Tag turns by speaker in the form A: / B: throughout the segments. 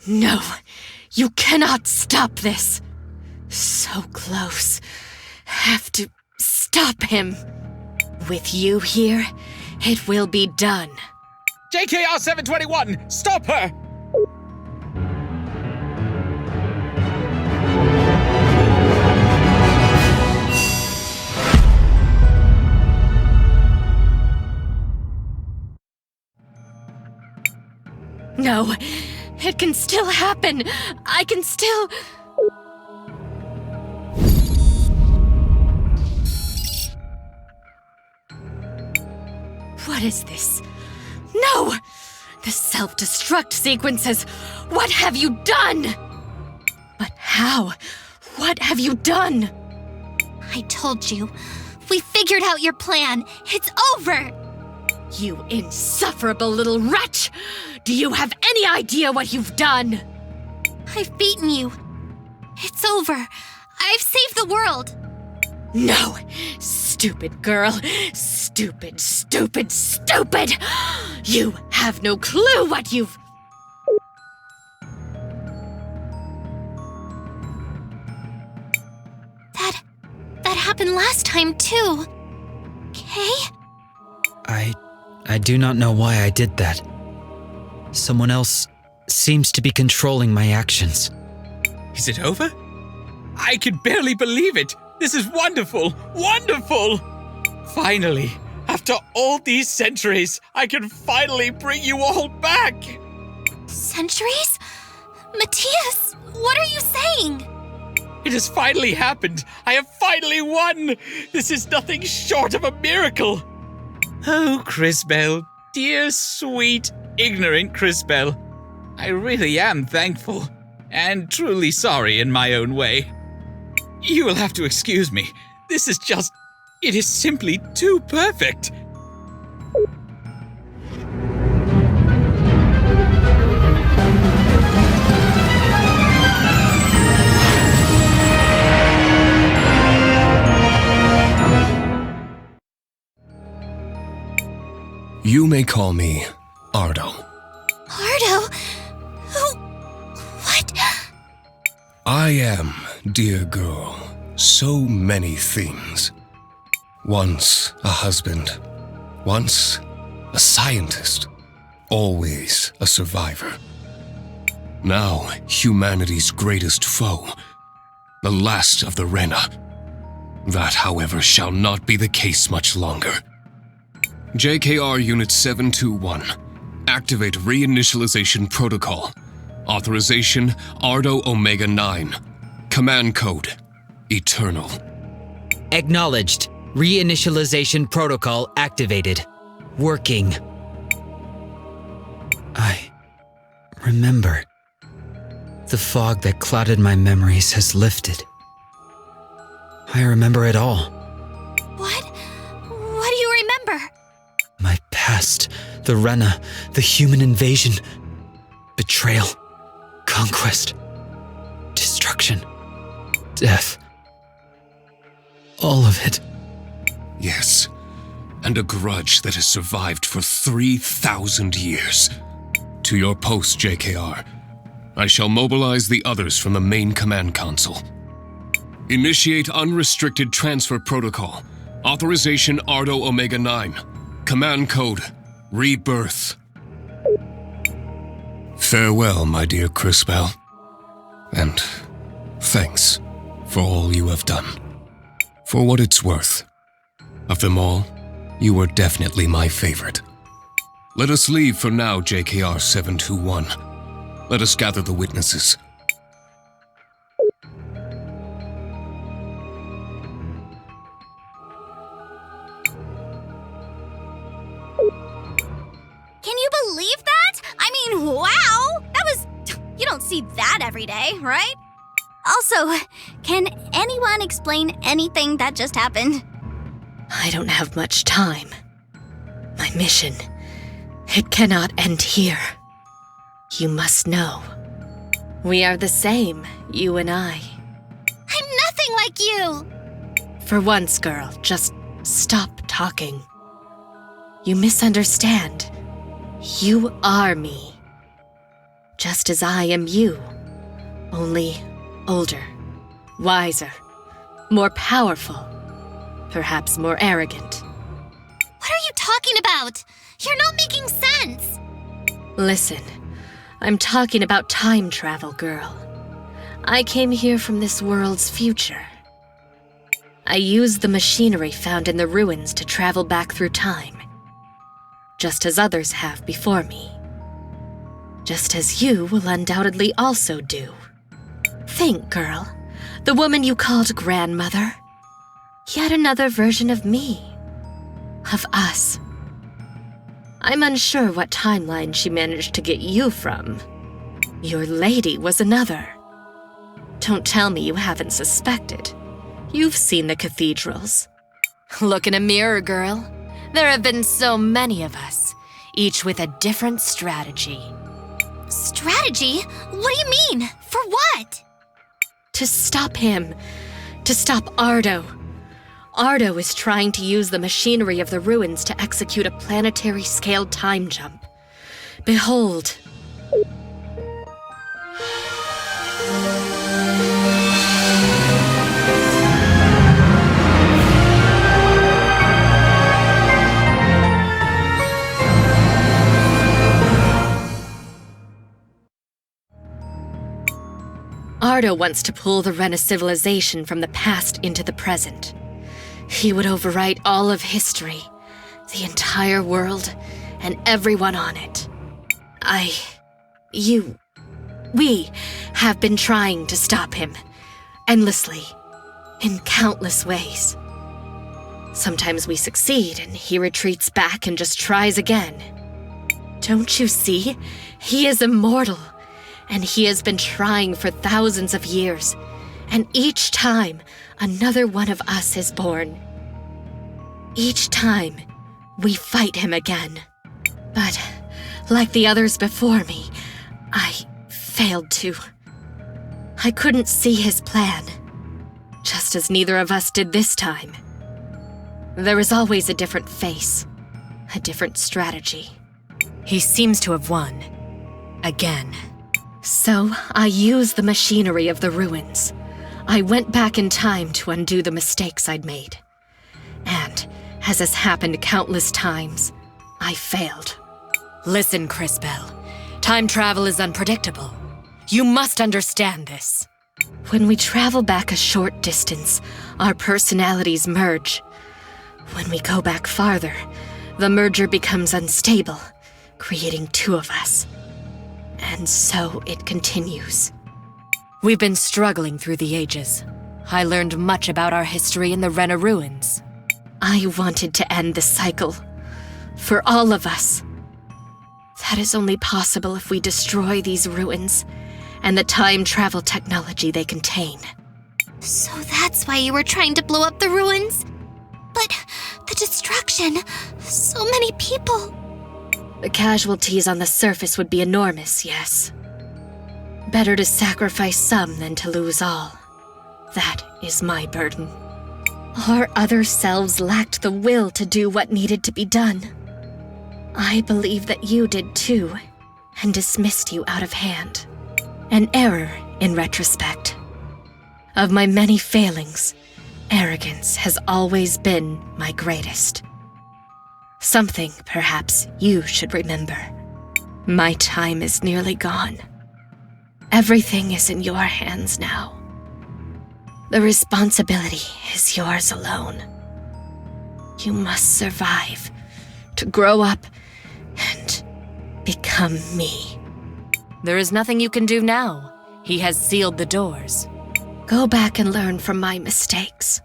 A: No, you cannot stop this. So close. Have to stop him. With you here, it will be done.
B: JKR 721, stop her!
A: No, it can still happen. I can still... What is this? No! The self-destruct sequences! What have you done? But how? What have you done?
C: I told you. We figured out your plan. It's over!
A: You insufferable little wretch! Do you have any idea what you've done?
C: I've beaten you. It's over. I've saved the world.
A: No! Stupid girl! Stupid, stupid, stupid! You have no clue what you've...
C: That happened last time, too. Kay?
D: I do not know why I did that. Someone else seems to be controlling my actions.
B: Is it over? I can barely believe it! This is wonderful! Wonderful! Finally, after all these centuries, I can finally bring you all back!
C: Centuries? Matthias, what are you saying?
B: It has finally happened! I have finally won! This is nothing short of a miracle! Oh, Crisbell, dear, sweet, ignorant Crisbell. I really am thankful, and truly sorry in my own way. You will have to excuse me. This is just... it is simply too perfect.
E: You may call me Ardo.
C: Ardo? Who? What?
E: I am, dear girl, so many things. Once a husband, once a scientist, always a survivor. Now humanity's greatest foe, the last of the Rena. That, however, shall not be the case much longer. JKR Unit 721. Activate reinitialization protocol. Authorization Ardo Omega 9. Command code Eternal.
D: Acknowledged. Reinitialization protocol activated. Working. I remember. The fog that clouded my memories has lifted. I remember it all.
C: What? What do you remember?
D: My past, the Rena, the human invasion, betrayal, conquest, destruction, death. All of it.
E: Yes, and a grudge that has survived for 3,000 years. To your post, JKR. I shall mobilize the others from the main command console. Initiate unrestricted transfer protocol. Authorization Ardo Omega 9. Command code Rebirth. Farewell, my dear Crisbell. And thanks for all you have done. For what it's worth, of them all, you were definitely my favorite. Let us leave for now, JKR 721. Let us gather the witnesses.
C: Can you believe that? I mean, wow! That was... You don't see that every day, right? Also, can anyone explain anything that just happened?
A: I don't have much time. My mission, it cannot end here. You must know. We are the same, you and I.
C: I'm nothing like you!
A: For once, girl, just stop talking. You misunderstand. You are me. just as I am you, only older, wiser, more powerful, perhaps more arrogant.
C: What are you talking about? You're not making sense.
A: Listen, I'm talking about time travel, girl. I came here from this world's future. I used the machinery found in the ruins to travel back through time, just as others have before me. Just as you will undoubtedly also do. Think, girl, the woman you called grandmother. Yet another version of me. Of us. I'm unsure what timeline she managed to get you from. Your lady was another. Don't tell me you haven't suspected. You've seen the cathedrals. Look in a mirror, girl. There have been so many of us, each with a different strategy.
C: Strategy? What do you mean? For what?
A: To stop him. To stop Ardo. Ardo is trying to use the machinery of the ruins to execute a planetary-scale time jump. Behold. Ardo wants to pull the Rena civilization from the past into the present. He would overwrite all of history, the entire world, and everyone on it. We have been trying to stop him, endlessly, in countless ways. Sometimes we succeed and he retreats back and just tries again. Don't you see? He is immortal. And he has been trying for thousands of years, and each time, another one of us is born. Each time, we fight him again. But, like the others before me, I failed to. I couldn't see his plan, just as neither of us did this time. There is always a different face, a different strategy. He seems to have won. Again. So, I used the machinery of the ruins. I went back in time to undo the mistakes I'd made. And, as has happened countless times, I failed. Listen, Cris Bell. Time travel is unpredictable. You must understand this. When we travel back a short distance, our personalities merge. When we go back farther, the merger becomes unstable, creating two of us. And so it continues. We've been struggling through the ages. I learned much about our history in the Rena ruins. I wanted to end the cycle. For all of us. That is only possible if we destroy these ruins and the time travel technology they contain.
C: So that's why you were trying to blow up the ruins? But the destruction, so many people.
A: The casualties on the surface would be enormous, yes. Better to sacrifice some than to lose all. That is my burden. Our other selves lacked the will to do what needed to be done. I believe that you did too, and dismissed you out of hand. An error, in retrospect. Of my many failings, arrogance has always been my greatest. Something, perhaps, you should remember. My time is nearly gone. Everything is in your hands now. The responsibility is yours alone. You must survive, to grow up, and become me. There is nothing you can do now. He has sealed the doors. Go back and learn from my mistakes.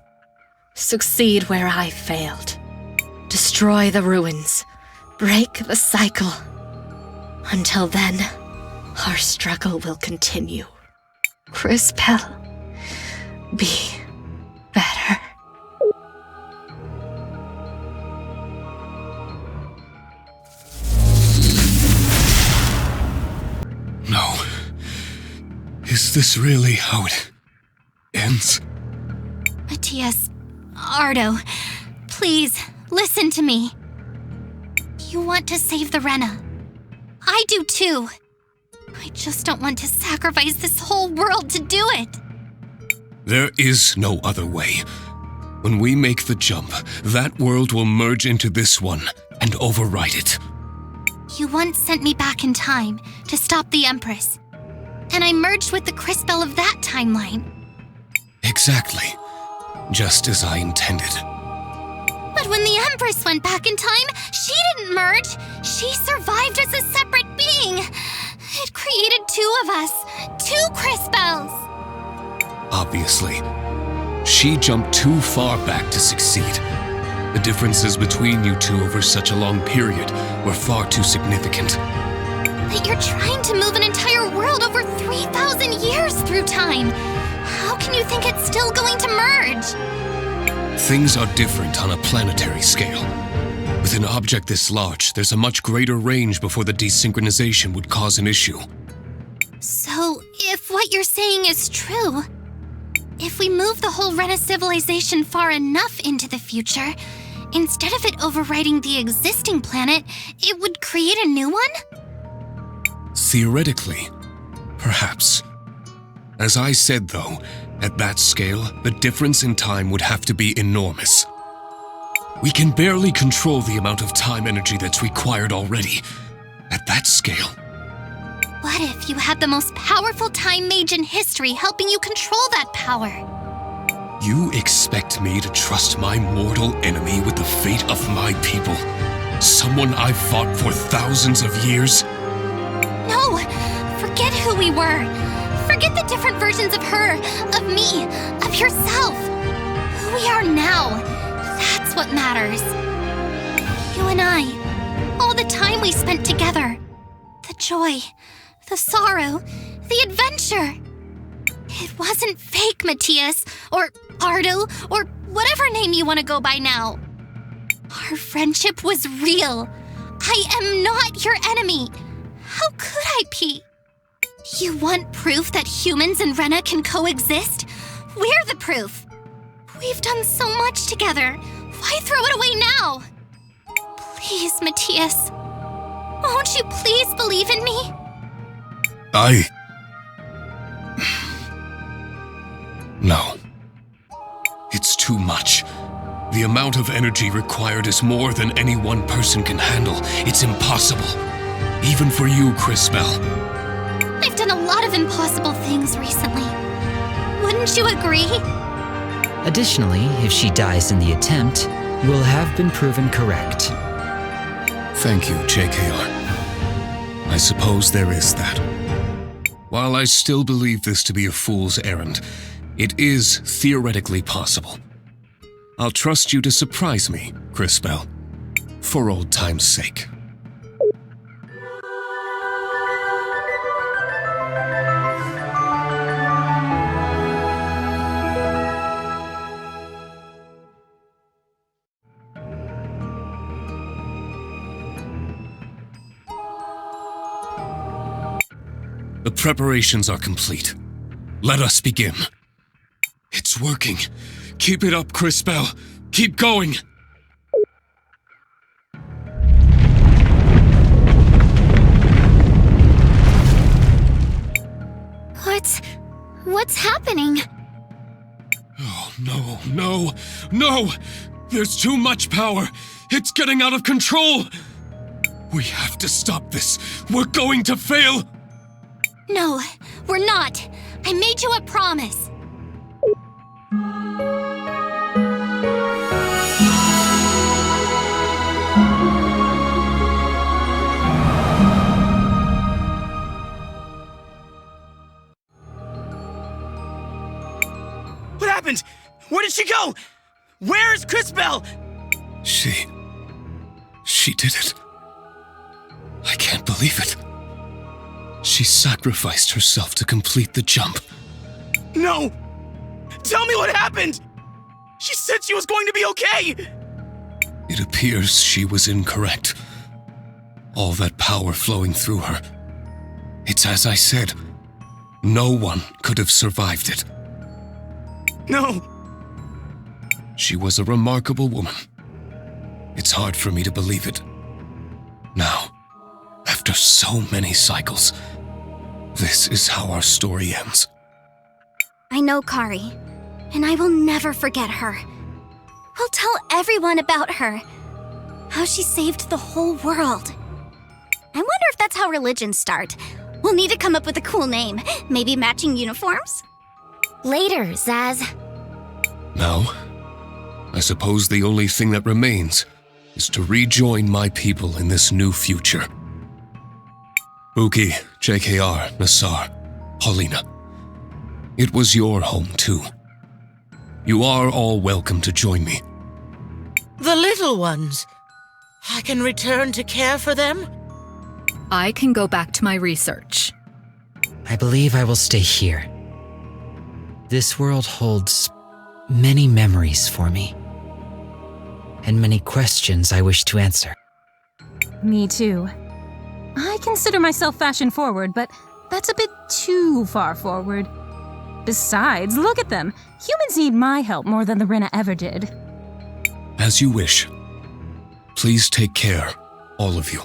A: Succeed where I failed. Destroy the ruins. Break the cycle. Until then, our struggle will continue. Cris Bell, be better.
E: No. Is this really how it ends?
C: Matthias, Ardo, please, listen to me. You want to save the Rena. I do too. I just don't want to sacrifice this whole world to do it.
E: There is no other way. When we make the jump, that world will merge into this one and override it.
C: You once sent me back in time to stop the Empress, and I merged with the Crisbell of that timeline.
E: Exactly. Just as I intended.
C: But when the Empress went back in time, she didn't merge. She survived as a separate being. It created two of us, two Crisbells.
E: Obviously. She jumped too far back to succeed. The differences between you two over such a long period were far too significant.
C: But you're trying to move an entire world over 3,000 years through time. How can you think it's still going to merge?
E: Things are different on a planetary scale. With an object this large, there's a much greater range before the desynchronization would cause an issue.
C: So, if what you're saying is true, if we move the whole Rena civilization far enough into the future, instead of it overriding the existing planet, it would create a new one?
E: Theoretically, perhaps. As I said though, at that scale, the difference in time would have to be enormous. We can barely control the amount of time energy that's required already. At that scale.
C: What if you had the most powerful time mage in history helping you control that power?
E: You expect me to trust my mortal enemy with the fate of my people? Someone I've fought for thousands of years?
C: No! Forget who we were. Forget the different versions of her, of me, of yourself. Who we are now. That's what matters. You and I. All the time we spent together. The joy. The sorrow. The adventure. It wasn't fake, Matthias. Or Ardo. Or whatever name you want to go by now. Our friendship was real. I am not your enemy. How could I be? You want proof that humans and Rena can coexist? We're the proof. We've done so much together. Why throw it away now? Please, Matthias. Won't you please believe in me?
E: No. It's too much. The amount of energy required is more than any one person can handle. It's impossible. Even for you, Crisbell.
C: I've done a lot of impossible things recently. Wouldn't you agree?
D: Additionally, if she dies in the attempt, you will have been proven correct.
E: Thank you, JKR. I suppose there is that. While I still believe this to be a fool's errand, it is theoretically possible. I'll trust you to surprise me, Crisbell, for old time's sake. The preparations are complete. Let us begin. It's working. Keep it up, Crisbell. Keep going.
C: What's happening?
E: Oh, no. There's too much power. It's getting out of control. We have to stop this. We're going to fail.
C: No, we're not. I made you a promise.
F: What happened? Where did she go? Where is Crisbell?
E: She did it. I can't believe it. She sacrificed herself to complete the jump.
F: No! Tell me what happened! She said she was going to be okay!
E: It appears she was incorrect. All that power flowing through her. It's as I said. No one could have survived it.
F: No!
E: She was a remarkable woman. It's hard for me to believe it. Now, after so many cycles, This is how our story ends.
C: I know Kari, and I will never forget her. We'll tell everyone about her. How she saved the whole world. I wonder if that's how religions start. We'll need to come up with a cool name. Maybe matching uniforms?
G: Later, Zaz.
E: Now, I suppose the only thing that remains is to rejoin my people in this new future. Buki, JKR, Nassar, Paulina. It was your home too. You are all welcome to join me.
H: The little ones. I can return to care for them?
I: I can go back to my research.
D: I believe I will stay here. This world holds many memories for me, and many questions I wish to answer.
J: Me too. I consider myself fashion forward, but that's a bit too far forward. Besides, look at them. Humans need my help more than the Rinna ever did.
E: As you wish. Please take care, all of you.